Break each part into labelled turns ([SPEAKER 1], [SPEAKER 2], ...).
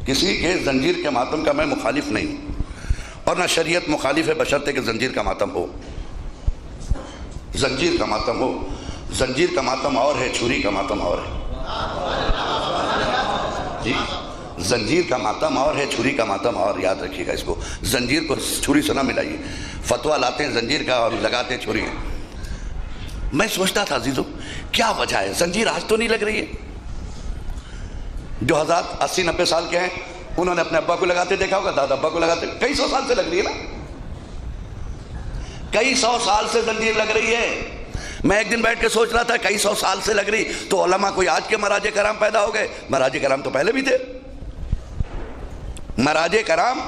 [SPEAKER 1] किसी के जंजीर के मातम का मैं मुखालिफ नहीं हूँ, और ना शरीयत मुखालिफ है बशर्ते कि जंजीर का मातम हो। जंजीर का मातम हो, जंजीर का मातम और है, छुरी का मातम और है जी। जंजीर का मातम और है, छुरी का मातम और। याद रखिएगा इसको, जंजीर को छुरी से ना मिलाइए। फतवा लाते हैं जंजीर का और लगाते हैं छुरी। मैं सोचता था अजीजों, क्या वजह है, जंजीर आज तो नहीं लग रही है। जो हज़रात 80-90 साल के हैं, उन्होंने अपने अब्बा को लगाते देखा होगा, दादा अब्बा को लगाते, कई सौ साल से लग रही है ना, कई सौ साल से जंजीर लग रही है। मैं एक दिन बैठ के सोच रहा था कई सौ साल से लग रही, तो उलमा कोई आज के मराजे कराम पैदा हो गए? मराजे कराम तो पहले भी थे, मराजे कराम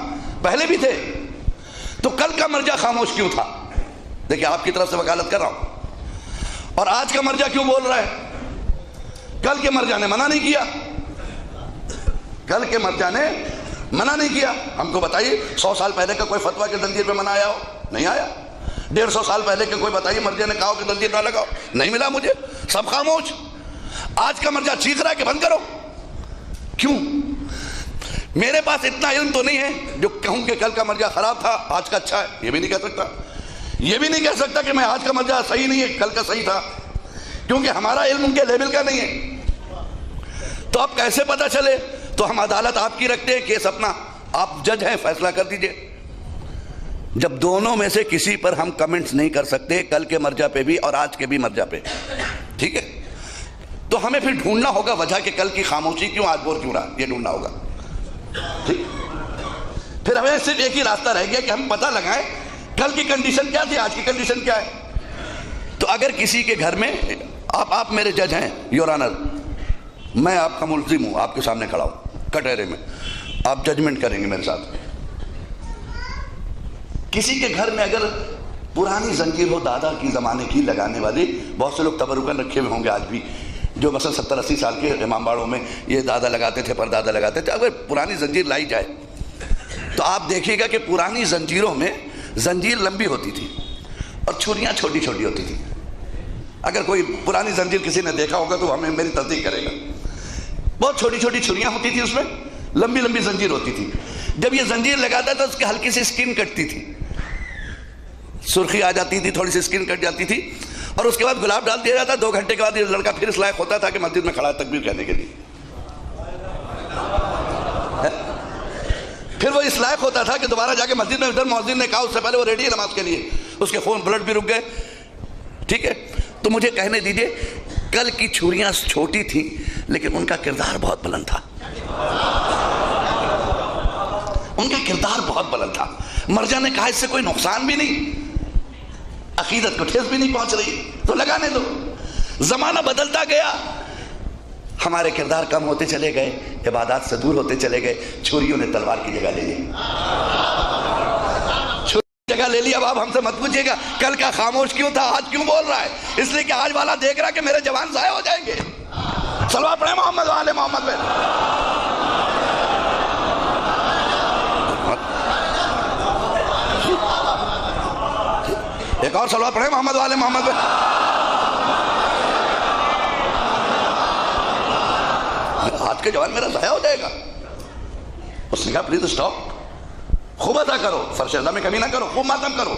[SPEAKER 1] पहले भी थे। तो कल का मर्जा खामोश क्यों था? देखिए, आपकी तरफ से वकालत कर रहा हूं। और आज का मर्जा क्यों बोल रहा है? कल के मर्जा ने मना नहीं किया, कल के मर्जा ने मना नहीं किया। हमको बताइए, 100 साल पहले का कोई फतवा के जंजीर पे मना आया हो? नहीं आया। 150 साल पहले के कोई बताइए मर्जे ने कहा कि जंजीर ना लगाओ, नहीं मिला मुझे, सब खामोश। आज का मर्जा चीख रहा है कि बंद करो। क्यों? मेरे पास इतना इल्म तो नहीं है जो कहूं कि कल का मर्जा खराब था, आज का अच्छा है। ये भी नहीं कह सकता, ये भी नहीं कह सकता कि मैं आज का मर्जा सही नहीं है, कल का सही था, क्योंकि हमारा इल्म उनके लेवल का नहीं है। तो अब कैसे पता चले? तो हम अदालत आपकी रखते हैं, केस अपना, आप जज हैं, फैसला कर दीजिए। जब दोनों में से किसी पर हम कमेंट्स नहीं कर सकते, कल के मर्जा पे भी और आज के भी मर्जा पे, ठीक है, तो हमें फिर ढूंढना होगा वजह कि कल की खामोशी क्यों, आज बोल क्यों रहा, ये ढूंढना होगा, ठीक। फिर हमें सिर्फ एक ही रास्ता रह गया कि हम पता लगाएं कल की कंडीशन क्या थी, आज की कंडीशन क्या है। तो अगर किसी के घर में, आप मेरे जज हैं योर ऑनर, मैं आपका मुल्जिम हूं, आपके सामने खड़ा हूं कटहरे में, आप जजमेंट करेंगे मेरे साथ। किसी के घर में अगर पुरानी जंजीर हो, दादा की ज़माने की लगाने वाली, बहुत से लोग तबरुकन रखे हुए होंगे आज भी, जो मसलन 70-80 साल के इमाम बाड़ों में ये दादा लगाते थे, परदादा लगाते थे। अगर पुरानी जंजीर लाई जाए तो आप देखिएगा कि पुरानी जंजीरों में जंजीर लंबी होती थी और छुरियाँ छोटी छोटी होती थी। अगर कोई पुरानी जंजीर किसी ने देखा होगा तो हमें मेरी तस्दीक करेगा। बहुत छोटी छोटी छुरियाँ होती थी, उसमें लंबी लंबी जंजीर होती थी। जब ये जंजीर लगाता था उसकी हल्की सी स्किन कटती थी, सुर्खी आ जाती थी, थोड़ी सी स्किन कट जाती थी, और उसके बाद गुलाब डाल दिया जाता। 2 घंटे के बाद ये लड़का फिर इस लायक होता था कि मस्जिद में खड़ा तकबीर कहने के लिए। फिर वो इस लायक होता था कि दोबारा जाके मस्जिद में, उधर मौज़िन ने कहा उससे पहले वो रेडी है नमाज के लिए, उसके खून ब्लड भी रुक गए, ठीक है। तो मुझे कहने दीजिए, कल की छुरियां छोटी थी लेकिन उनका किरदार बहुत बुलंद था, उनका किरदार बहुत बुलंद था। मर्जा ने कहा इससे कोई नुकसान भी नहीं, अकीदत को ठेस भी नहीं पहुंच रही, तो लगाने दो। जमाना बदलता गया, हमारे किरदार कम होते चले गए, इबादत से दूर होते चले गए, छुरियों ने तलवार की जगह ले ली, छुरी जगह ले ली। अब आप हमसे मत पूछिएगा कल का खामोश क्यों था, आज क्यों बोल रहा है, इसलिए कि आज वाला देख रहा है कि मेरे जवान ज़ाया हो जाएंगे। सलवात पढ़े मोहम्मद वाले मोहम्मद पे। एक और सलवात पढ़े मोहम्मद वाले मोहम्मद पे। आज के जवान मेरा ज़ाया हो जाएगा। उसने कहा प्लीज स्टॉप, खूब अदा करो, फर्श अदा में कमी ना करो, खूब मातम करो,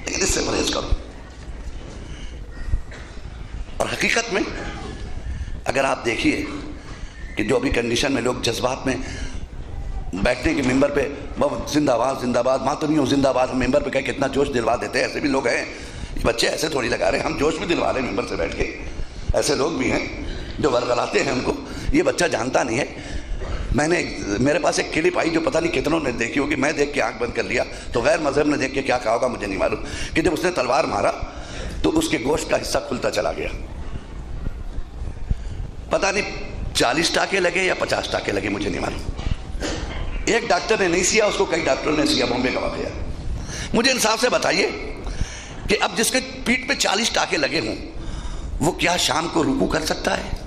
[SPEAKER 1] लेकिन इससे परहेज करो। और हकीकत में अगर आप देखिए कि जो अभी कंडीशन में लोग जज्बात में बैठने के मिंबर पे बहुत जिंदाबाद जिंदाबाद, मातमियों जिंदाबाद, हम मिंबर पे कह कितना जोश दिलवा देते हैं। ऐसे भी लोग हैं, बच्चे ऐसे थोड़ी लगा रहे हैं, हम जोश भी दिलवा रहे हैं मिंबर से बैठ के। ऐसे लोग भी हैं जो वर्गलाते हैं उनको, ये बच्चा जानता नहीं है। मेरे पास एक क्लिप आई जो पता नहीं कितनों ने देखी होगी, मैं देख के आंख बंद कर लिया, तो गैर मजहब ने देख के क्या कहा होगा मुझे नहीं मालूम, कि जब उसने तलवार मारा तो उसके गोश्त का हिस्सा खुलता चला गया। पता नहीं 40 टाके लगे या 50 टाके लगे, मुझे नहीं मालूम। एक डॉक्टर ने नहीं सिया, उसको कई डॉक्टरों ने सिया, बॉम्बे का वाकया। मुझे इंसाफ से बताइए कि अब जिसके पीठ पे 40 टाके लगे हों वो क्या शाम को रुकू कर सकता है?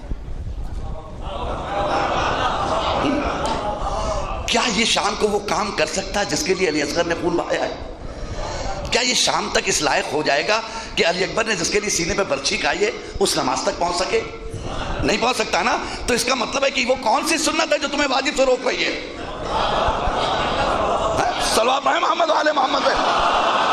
[SPEAKER 1] क्या ये शाम को वो काम कर सकता है जिसके लिए अली असगर ने खून बहाया है? क्या ये शाम तक इस लायक हो जाएगा कि अली अकबर ने जिसके लिए सीने पे बर्छी खाई है उस नमाज तक पहुंच सके? नहीं पहुंच सकता ना, तो इसका मतलब है कि वो कौन सी सुन्नत है जो तुम्हें वाजिब से रोक रही है? सल्लल्लाहु अलैहि मोहम्मद वाले मोहम्मद है।